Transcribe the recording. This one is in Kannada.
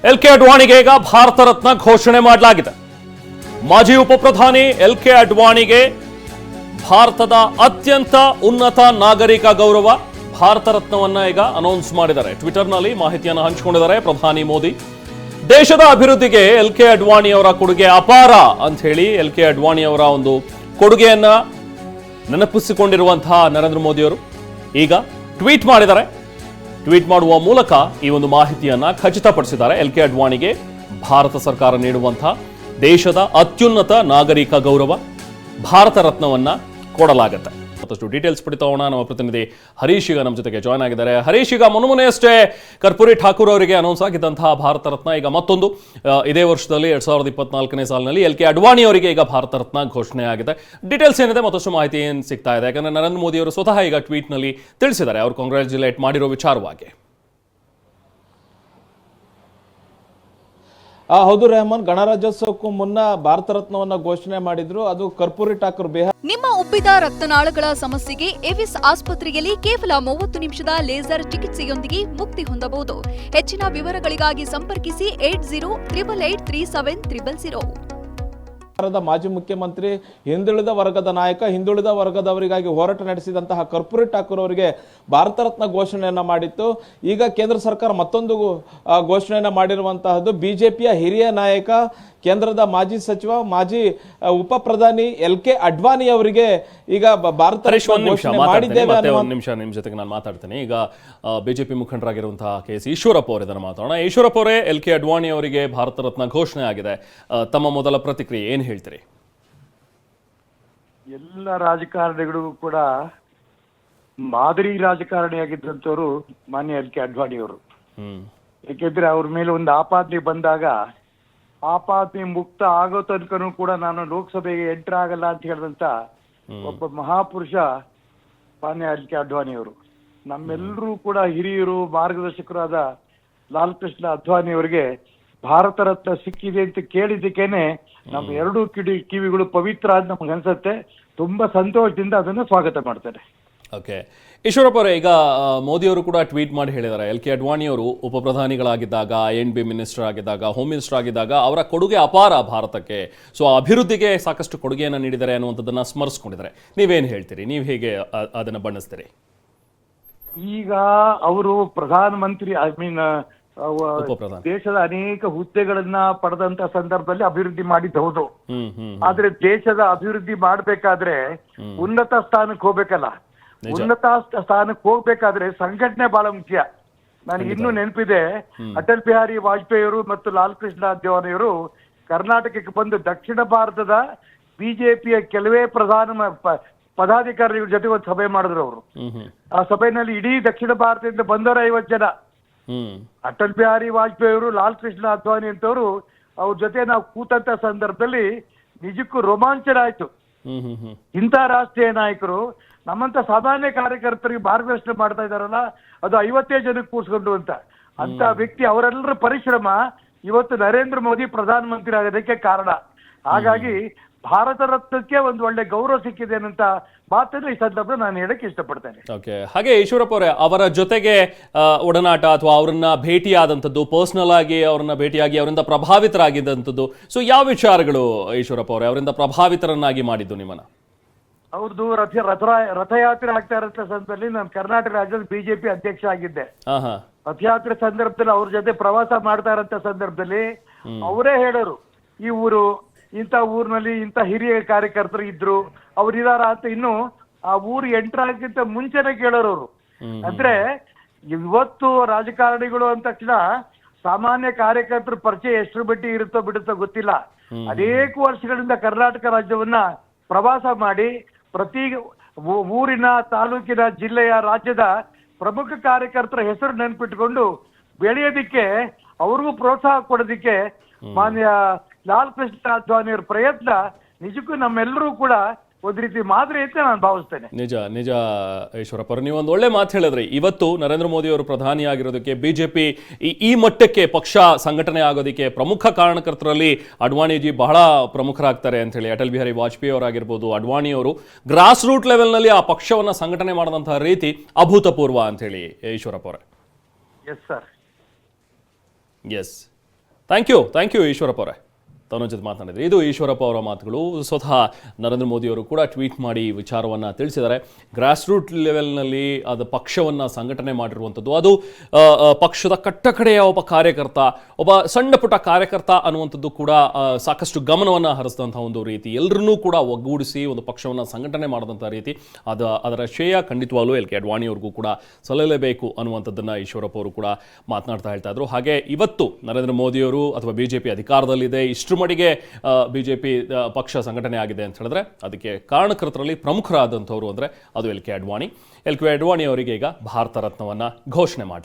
ಎಲ್.ಕೆ. ಅಡ್ವಾಣಿಗೆ ಈಗ ಭಾರತ ರತ್ನ ಘೋಷಣೆ ಮಾಡಲಾಗಿದೆ. ಮಾಜಿ ಉಪಪ್ರಧಾನಿ ಎಲ್.ಕೆ. ಅಡ್ವಾಣಿಗೆ ಭಾರತದ ಅತ್ಯಂತ ಉನ್ನತ ನಾಗರಿಕ ಗೌರವ ಭಾರತ ರತ್ನವನ್ನ ಈಗ ಅನೌನ್ಸ್ ಮಾಡಿದ್ದಾರೆ. ಟ್ವಿಟರ್ನಲ್ಲಿ ಮಾಹಿತಿಯನ್ನು ಹಂಚಿಕೊಂಡಿದ್ದಾರೆ ಪ್ರಧಾನಿ ಮೋದಿ. ದೇಶದ ಅಭಿವೃದ್ಧಿಗೆ ಎಲ್.ಕೆ. ಅಡ್ವಾಣಿ ಅವರ ಕೊಡುಗೆ ಅಪಾರ ಅಂತ ಹೇಳಿ ಎಲ್.ಕೆ. ಅಡ್ವಾಣಿ ಅವರ ಒಂದು ಕೊಡುಗೆಯನ್ನ ನೆನಪಿಸಿಕೊಂಡಿರುವಂತಹ ನರೇಂದ್ರ ಮೋದಿ ಅವರು ಈಗ ಟ್ವೀಟ್ ಮಾಡಿದ್ದಾರೆ. ಟ್ವೀಟ್ ಮಾಡುವ ಮೂಲಕ ಈ ಒಂದು ಮಾಹಿತಿಯನ್ನ ಖಚಿತಪಡಿಸಿದ್ದಾರೆ. ಎಲ್.ಕೆ. ಅಡ್ವಾಣಿಗೆ ಭಾರತ ಸರ್ಕಾರ ನೀಡುವಂತಹ ದೇಶದ ಅತ್ಯುನ್ನತ ನಾಗರಿಕ ಗೌರವ ಭಾರತ ರತ್ನವನ್ನ ಕೊಡಲಾಗುತ್ತೆ. ಮತ್ತಷ್ಟು ಡೀಟೇಲ್ಸ್ ಪಡಿತಾ ಹೋಗೋಣ. ನಮ್ಮ ಪ್ರತಿನಿಧಿ ಹರೀಶ್ ಈಗ ನಮ್ಮ ಜೊತೆಗೆ ಜಾಯ್ನ್ ಆಗಿದ್ದಾರೆ. ಹರೀಶ್, ಈಗ ಮೊನ್ನೆಯಷ್ಟೇ ಕರ್ಪೂರಿ ಠಾಕೂರ್ ಅವರಿಗೆ ಅನೌನ್ಸ್ ಆಗಿದ್ದಂತಹ ಭಾರತ ರತ್ನ ಈಗ ಮತ್ತೊಂದು ಇದೇ ವರ್ಷದಲ್ಲಿ 2024ನೇ ಸಾಲಿನಲ್ಲಿ ಎಲ್.ಕೆ. ಅಡ್ವಾಣಿ ಅವರಿಗೆ ಈಗ ಭಾರತ ರತ್ನ ಘೋಷಣೆ ಆಗಿದೆ. ಡೀಟೇಲ್ಸ್ ಏನಿದೆ, ಮತ್ತಷ್ಟು ಮಾಹಿತಿ ಏನು ಸಿಗ್ತಾ ಇದೆ? ಯಾಕಂದ್ರೆ ನರೇಂದ್ರ ಮೋದಿ ಅವರು ಸ್ವತಃ ಈಗ ಟ್ವೀಟ್ನಲ್ಲಿ ತಿಳಿಸಿದ್ದಾರೆ ಅವರು ಕಾಂಗ್ರ್ಯಾಚುಲೇಟ್ ಮಾಡಿರೋ ವಿಚಾರವಾಗಿ. ಹೌದು ರೆಹಮಾನ್, ಗಣರಾಜ್ಯೋತ್ಸವಕ್ಕೂ ಮುನ್ನ ಭಾರತ ರತ್ನವನ್ನ ಘೋಷಣೆ ಮಾಡಿದ್ರು. ಅದು ಕರ್ಪೂರಿ ಠಾಕೂರ್ ಬಿಹಾರ್. ನಿಮ್ಮ ಉಬ್ಬಿದ ರಕ್ತನಾಳಗಳ ಸಮಸ್ಯೆಗೆ ಎವಿಸ್ ಆಸ್ಪತ್ರೆಯಲ್ಲಿ ಕೇವಲ 30 ನಿಮಿಷದ ಲೇಸರ್ ಚಿಕಿತ್ಸೆಯೊಂದಿಗೆ ಮುಕ್ತಿ ಹೊಂದಬಹುದು. ಹೆಚ್ಚಿನ ವಿವರಗಳಿಗಾಗಿ ಸಂಪರ್ಕಿಸಿ 8088837300. ಮಾಜಿ ಮುಖ್ಯಮಂತ್ರಿ, ಹಿಂದುಳಿದ ವರ್ಗದ ನಾಯಕ, ಹಿಂದುಳಿದ ವರ್ಗದವರಿಗಾಗಿ ಹೋರಾಟ ನಡೆಸಿದಂತಹ ಕರ್ಪೂರಿ ಠಾಕೂರ್ ಅವರಿಗೆ ಭಾರತ ರತ್ನ ಘೋಷಣೆಯನ್ನ ಮಾಡಿತ್ತು. ಈಗ ಕೇಂದ್ರ ಸರ್ಕಾರ ಮತ್ತೊಂದು ಘೋಷಣೆಯನ್ನ ಮಾಡಿರುವಂತಹದ್ದು ಬಿಜೆಪಿಯ ಹಿರಿಯ ನಾಯಕ, ಕೇಂದ್ರದ ಮಾಜಿ ಸಚಿವ, ಮಾಜಿ ಉಪ ಪ್ರಧಾನಿ ಎಲ್.ಕೆ. ಅಡ್ವಾಣಿ ಅವರಿಗೆ ಈಗ ಭಾರತ ನಿಮ್ ಜೊತೆಗೆ ನಾನು ಮಾತಾಡ್ತೇನೆ. ಈಗ ಬಿಜೆಪಿ ಮುಖಂಡರಾಗಿರುವಂತಹ ಕೆ.ಸಿ. ಈಶ್ವರಪ್ಪ ಅವರು ಇದನ್ನು ಮಾತಾಡೋಣ. ಈಶ್ವರಪ್ಪ ಅವರೇ, ಎಲ್.ಕೆ. ಅಡ್ವಾಣಿ ಅವರಿಗೆ ಭಾರತ ರತ್ನ ಘೋಷಣೆ ಆಗಿದೆ. ತಮ್ಮ ಮೊದಲ ಪ್ರತಿಕ್ರಿಯೆ ಏನು ಹೇಳ್ತೀರಿ? ಎಲ್ಲ ರಾಜಕಾರಣಿಗಳಿಗೂ ಕೂಡ ಮಾದರಿ ರಾಜಕಾರಣಿಯಾಗಿದ್ದಂಥವ್ರು ಮಾನ್ಯ ಎಲ್.ಕೆ. ಅಡ್ವಾಣಿ ಅವರು. ಯಾಕೆಂದ್ರೆ ಅವ್ರ ಮೇಲೆ ಒಂದು ಆಪಾದನೆ ಬಂದಾಗ ಆಪಾದನೆ ಮುಕ್ತ ಆಗೋ ತನಕನೂ ಕೂಡ ನಾನು ಲೋಕಸಭೆಗೆ ಎಂಟರ್ ಆಗಲ್ಲ ಅಂತ ಹೇಳಿದಂತ ಒಬ್ಬ ಮಹಾಪುರುಷ ಮಾನ್ಯ ಎಲ್.ಕೆ. ಅಡ್ವಾಣಿ ಅವರು. ನಮ್ಮೆಲ್ಲರೂ ಕೂಡ ಹಿರಿಯರು, ಮಾರ್ಗದರ್ಶಕರಾದ ಲಾಲ್ ಕೃಷ್ಣ ಅದ್ವಾನಿ ಅವರಿಗೆ ಭಾರತ ರತ್ನ ಸಿಕ್ಕಿದೆ ಅಂತ ಕೇಳಿದ್ದಕ್ಕೇನೆ ನಮ್ಮ ಎರಡೂ ಕಿವಿಗಳು ಪವಿತ್ರ ಅಂತ ನಮ್ಗೆ ಅನ್ಸುತ್ತೆ. ತುಂಬಾ ಸಂತೋಷದಿಂದ ಅದನ್ನ ಸ್ವಾಗತ ಮಾಡ್ತೇನೆ. ಓಕೆ, ಈಶ್ವರಪ್ಪ ಅವರೇ, ಈಗ ಮೋದಿ ಅವರು ಕೂಡ ಟ್ವೀಟ್ ಮಾಡಿ ಹೇಳಿದ್ದಾರೆ, ಎಲ್.ಕೆ. ಅಡ್ವಾಣಿ ಅವರು ಉಪ ಪ್ರಧಾನಿಗಳಾಗಿದ್ದಾಗ, INB ಮಿನಿಸ್ಟರ್ ಆಗಿದ್ದಾಗ, ಹೋಮ್ ಮಿನಿಸ್ಟರ್ ಆಗಿದ್ದಾಗ ಅವರ ಕೊಡುಗೆ ಅಪಾರ ಭಾರತಕ್ಕೆ, ಸೊ ಅಭಿವೃದ್ಧಿಗೆ ಸಾಕಷ್ಟು ಕೊಡುಗೆಯನ್ನು ನೀಡಿದ್ದಾರೆ ಅನ್ನುವಂಥದ್ದನ್ನ ಸ್ಮರಿಸ್ಕೊಂಡಿದ್ದಾರೆ. ನೀವೇನು ಹೇಳ್ತೀರಿ? ನೀವು ಹೇಗೆ ಅದನ್ನು ಬಣ್ಣಿಸ್ತೀರಿ? ಈಗ ಅವರು ಪ್ರಧಾನಮಂತ್ರಿ, ದೇಶದ ಅನೇಕ ಹುದ್ದೆಗಳನ್ನ ಪಡೆದಂತ ಸಂದರ್ಭದಲ್ಲಿ ಅಭಿವೃದ್ಧಿ ಮಾಡಿದ್ದು ಹೌದು. ಆದ್ರೆ ದೇಶದ ಅಭಿವೃದ್ಧಿ ಮಾಡ್ಬೇಕಾದ್ರೆ ಉನ್ನತ ಸ್ಥಾನಕ್ಕೆ ಹೋಗ್ಬೇಕಲ್ಲ. ಉನ್ನತ ಸ್ಥಾನಕ್ಕೆ ಹೋಗ್ಬೇಕಾದ್ರೆ ಸಂಘಟನೆ ಬಹಳ ಮುಖ್ಯ. ನನಗೆ ಇನ್ನೂ ನೆನಪಿದೆ, ಅಟಲ್ ಬಿಹಾರಿ ವಾಜಪೇಯಿ ಅವರು ಮತ್ತು ಲಾಲ್ ಕೃಷ್ಣ ಅದ್ವಾನಿ ಅವರು ಕರ್ನಾಟಕಕ್ಕೆ ಬಂದು ದಕ್ಷಿಣ ಭಾರತದ ಬಿಜೆಪಿಯ ಕೆಲವೇ ಪದಾಧಿಕಾರಿಗಳ ಜೊತೆ ಒಂದು ಸಭೆ ಮಾಡಿದ್ರು ಅವರು. ಆ ಸಭೆಯಲ್ಲಿ ಇಡೀ ದಕ್ಷಿಣ ಭಾರತದಿಂದ ಬಂದವರು 50 ಜನ. ಅಟಲ್ ಬಿಹಾರಿ ವಾಜಪೇಯಿ ಅವರು, ಲಾಲ್ ಕೃಷ್ಣ ಅದ್ವಾನಿ ಅಂತವರು ಅವ್ರ ಜೊತೆ ನಾವು ಕೂತಂತ ಸಂದರ್ಭದಲ್ಲಿ ನಿಜಕ್ಕೂ ರೋಮಾಂಚನ ಆಯ್ತು. ಇಂಥ ರಾಷ್ಟ್ರೀಯ ನಾಯಕರು ನಮ್ಮಂತ ಸಾಮಾನ್ಯ ಕಾರ್ಯಕರ್ತರಿಗೆ ಮಾರ್ಗದರ್ಶನ ಮಾಡ್ತಾ ಇದಾರಲ್ಲ, ಅದು 50 ಜನಕ್ಕೆ ಕೂರ್ಸ್ಕೊಂಡು ಅಂತ ವ್ಯಕ್ತಿ, ಅವರೆಲ್ಲರ ಪರಿಶ್ರಮ ಇವತ್ತು ನರೇಂದ್ರ ಮೋದಿ ಪ್ರಧಾನಮಂತ್ರಿ ಆಗೋದಕ್ಕೆ ಕಾರಣ. ಹಾಗಾಗಿ ಭಾರತ ರತ್ನಕ್ಕೆ ಒಂದು ಒಳ್ಳೆ ಗೌರವ ಸಿಕ್ಕಿದೆ ಅಂತ ಮಾತನ್ನು ಈ ಸಂದರ್ಭ ನಾನು ಹೇಳಕ್ಕೆ ಇಷ್ಟಪಡ್ತೇನೆ. ಓಕೆ, ಹಾಗೆ ಈಶ್ವರಪ್ಪ ಅವರೇ, ಅವರ ಜೊತೆಗೆ ಒಡನಾಟ ಅಥವಾ ಅವರನ್ನ ಭೇಟಿಯಾದಂಥದ್ದು, ಪರ್ಸನಲ್ ಆಗಿ ಅವರನ್ನ ಭೇಟಿಯಾಗಿ ಅವರಿಂದ ಪ್ರಭಾವಿತರಾಗಿದ್ದಂಥದ್ದು, ಸೊ ಯಾವ ವಿಚಾರಗಳು ಈಶ್ವರಪ್ಪ ಅವರೇ ಅವರಿಂದ ಪ್ರಭಾವಿತರನ್ನಾಗಿ ಮಾಡಿದ್ದು ನಿಮ್ಮನ್ನ? ಅವ್ರದ್ದು ರಥಯಾತ್ರೆ ಆಗ್ತಾ ಇರೋ ಸಂದರ್ಭದಲ್ಲಿ ನಾನು ಕರ್ನಾಟಕ ರಾಜ್ಯದ ಬಿಜೆಪಿ ಅಧ್ಯಕ್ಷ ಆಗಿದ್ದೆ. ರಥಯಾತ್ರೆ ಸಂದರ್ಭದಲ್ಲಿ ಅವ್ರ ಜೊತೆ ಪ್ರವಾಸ ಮಾಡ್ತಾ ಇರೋ ಸಂದರ್ಭದಲ್ಲಿ ಅವರೇ ಹೇಳೋರು, ಈ ಊರು, ಇಂಥ ಊರಿನಲ್ಲಿ ಇಂಥ ಹಿರಿಯ ಕಾರ್ಯಕರ್ತರು ಇದ್ರು, ಅವ್ರು ಇದಾರ ಅಂತ ಇನ್ನು ಆ ಊರು ಎಂಟರ್ ಆಗಕ್ಕಿಂತ ಮುಂಚೆನೆ ಕೇಳೋರು ಅವರು. ಅಂದ್ರೆ ಇವತ್ತು ರಾಜಕಾರಣಿಗಳು ಅಂದ ತಕ್ಷಣ ಸಾಮಾನ್ಯ ಕಾರ್ಯಕರ್ತರ ಪರಿಚಯ ಎಷ್ಟು ಬಡ್ಡಿ ಇರುತ್ತೋ ಬಿಡುತ್ತೋ ಗೊತ್ತಿಲ್ಲ. ಅನೇಕ ವರ್ಷಗಳಿಂದ ಕರ್ನಾಟಕ ರಾಜ್ಯವನ್ನ ಪ್ರವಾಸ ಮಾಡಿ ಪ್ರತಿ ಊರಿನ, ತಾಲೂಕಿನ, ಜಿಲ್ಲೆಯ, ರಾಜ್ಯದ ಪ್ರಮುಖ ಕಾರ್ಯಕರ್ತರ ಹೆಸರು ನೆನ್ಪಿಟ್ಕೊಂಡು ಬೆಳೆಯೋದಿಕ್ಕೆ, ಅವ್ರಿಗೂ ಪ್ರೋತ್ಸಾಹ ಕೊಡೋದಿಕ್ಕೆ ಮಾನ್ಯ ಲಾಲ್ ಕೃಷ್ಣ ಅದ್ವಾನಿ ಅವರ ಪ್ರಯತ್ನ ನಿಜಕ್ಕೂ ನಮ್ಮೆಲ್ಲರೂ ಕೂಡ ಒಂದು ರೀತಿ ಮಾದರಿ ಅಂತ ನಾನು ಭಾವಿಸ್ತೇನೆ. ನಿಜ ಈಶ್ವರಪ್ಪ, ನೀವು ಒಂದು ಒಳ್ಳೆ ಮಾತು ಹೇಳಿದ್ರಿ. ಇವತ್ತು ನರೇಂದ್ರ ಮೋದಿ ಅವರು ಪ್ರಧಾನಿ ಆಗಿರೋದಕ್ಕೆ, ಬಿಜೆಪಿ ಈ ಮಟ್ಟಕ್ಕೆ ಪಕ್ಷ ಸಂಘಟನೆ ಆಗೋದಕ್ಕೆ ಪ್ರಮುಖ ಕಾರಣಕರ್ತರಲ್ಲಿ ಅಡ್ವಾಣಿಜಿ ಬಹಳ ಪ್ರಮುಖರಾಗ್ತಾರೆ ಅಂತ ಹೇಳಿ. ಅಟಲ್ ಬಿಹಾರಿ ವಾಜಪೇಯಿ ಅವರಾಗಿರ್ಬೋದು, ಅಡ್ವಾಣಿ ಅವರು ಗ್ರಾಸ್ ರೂಟ್ ಲೆವೆಲ್ನಲ್ಲಿ ಆ ಪಕ್ಷವನ್ನ ಸಂಘಟನೆ ಮಾಡಿದಂತಹ ರೀತಿ ಅಭೂತಪೂರ್ವ ಅಂತ ಹೇಳಿ ಈಶ್ವರಪ್ಪ ಅವರೇ. Yes sir. Yes thank you Eshwarappa ಅವರೇ, ತನ್ನ ಜೊತೆ ಮಾತನಾಡಿದ್ರಿ. ಇದು ಈಶ್ವರಪ್ಪ ಅವರ ಮಾತುಗಳು. ಸ್ವತಃ ನರೇಂದ್ರ ಮೋದಿಯವರು ಕೂಡ ಟ್ವೀಟ್ ಮಾಡಿ ವಿಚಾರವನ್ನು ತಿಳಿಸಿದ್ದಾರೆ. ಗ್ರಾಸ್ ರೂಟ್ ಲೆವೆಲ್ನಲ್ಲಿ ಅದು ಪಕ್ಷವನ್ನು ಸಂಘಟನೆ ಮಾಡಿರುವಂಥದ್ದು, ಅದು ಪಕ್ಷದ ಕಟ್ಟಕಡೆಯ ಒಬ್ಬ ಕಾರ್ಯಕರ್ತ, ಒಬ್ಬ ಸಣ್ಣ ಪುಟ್ಟ ಕಾರ್ಯಕರ್ತ ಅನ್ನುವಂಥದ್ದು ಕೂಡ ಸಾಕಷ್ಟು ಗಮನವನ್ನು ಹರಿಸಿದಂಥ ಒಂದು ರೀತಿ, ಎಲ್ಲರನ್ನೂ ಕೂಡ ಒಗ್ಗೂಡಿಸಿ ಒಂದು ಪಕ್ಷವನ್ನು ಸಂಘಟನೆ ಮಾಡಿದಂಥ ರೀತಿ, ಅದರ ಶ್ರೇಯ ಖಂಡಿತವಾಗ್ಲೂ LK ಅಡ್ವಾಣಿ ಅವ್ರಿಗೂ ಕೂಡ ಸಲ್ಲಲೇಬೇಕು ಅನ್ನುವಂಥದ್ದನ್ನು ಈಶ್ವರಪ್ಪ ಅವರು ಕೂಡ ಮಾತನಾಡ್ತಾ ಹೇಳ್ತಾ ಇದ್ರು. ಹಾಗೆ ಇವತ್ತು ನರೇಂದ್ರ ಮೋದಿಯವರು ಅಥವಾ BJP ಅಧಿಕಾರದಲ್ಲಿದೆ, ಇಷ್ಟರ ಮಟ್ಟಿಗೆ BJP ಪಕ್ಷ ಸಂಘಟನೆ ಆಗಿದೆ ಅಂತ ಹೇಳಿದ್ರೆ ಅದಕ್ಕೆ ಕಾರಣಕರ್ತರಲ್ಲಿ ಪ್ರಮುಖರಾದಂಥವ್ರು ಅಂದರೆ ಅದು LK ಅಡ್ವಾಣಿ ಅವರಿಗೆ ಈಗ ಭಾರತ ರತ್ನವನ್ನು ಘೋಷಣೆ ಮಾಡಲಾಗಿದೆ.